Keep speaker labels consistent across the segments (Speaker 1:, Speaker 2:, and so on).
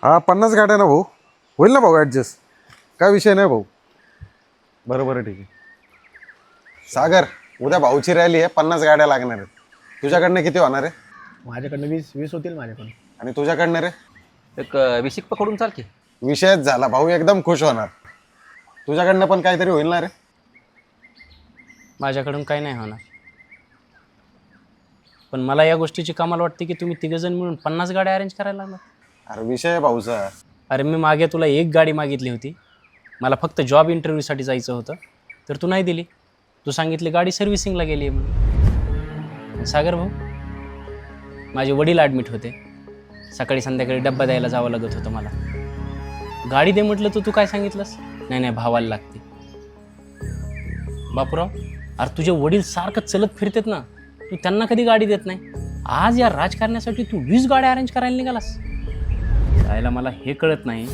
Speaker 1: हा 50 गाड्या ना भाऊ. होईल ना भाऊ ॲडजस्ट. काय विषय नाही भाऊ. बरोबर आहे, ठीक आहे. सागर, उद्या भाऊची रॅली आहे, 50 गाड्या लागणार आहेत. तुझ्याकडनं किती होणार आहे?
Speaker 2: माझ्याकडनं 20 होतील माझ्याकडून.
Speaker 1: आणि तुझ्याकडनं रे?
Speaker 3: एक विशिक पकडून चाल की.
Speaker 1: विषयच झाला, भाऊ एकदम खुश होणार. तुझ्याकडनं पण काहीतरी होईल ना रे?
Speaker 4: माझ्याकडून काही नाही होणार. पण मला या गोष्टीची कमाल वाटते की तुम्ही तिघजण मिळून 50 गाड्या अरेंज करायला लागला.
Speaker 1: अरे विषय आहे भाऊचा.
Speaker 4: अरे मी मागे तुला एक गाडी मागितली होती. मला फक्त जॉब इंटरव्ह्यूसाठी जायचं होतं, तर तू नाही दिली. तू सांगितली गाडी सर्व्हिसिंगला गेली आहे म्हणून. सागर भाऊ, माझे वडील ॲडमिट होते. सकाळी संध्याकाळी डब्बा द्यायला जावं लागत होतं मला. गाडी दे म्हटलं तर तू काय सांगितलंस? नाही भावाला लागते. बापूराव, अरे तुझे वडील सारखं चलत फिरतात ना, तू त्यांना कधी गाडी देत नाही. आज या राजकारणासाठी तू 20 गाड्या अरेंज करायला निघालास. जायला मला हे कळत नाही,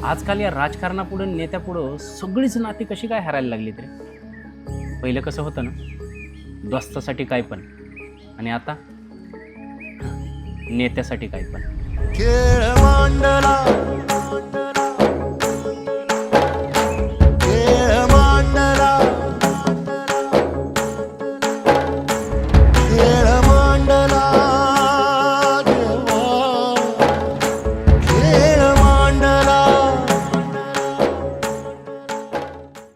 Speaker 4: आजकाल या राजकारणापुढं नेत्यापुढं सगळीच नाती कशी काय हरायला लागली तरी. पहिलं कसं होतं ना, दोस्तासाठी काय पण, आणि आता नेत्यासाठी काय पण.
Speaker 5: खेळ मांडला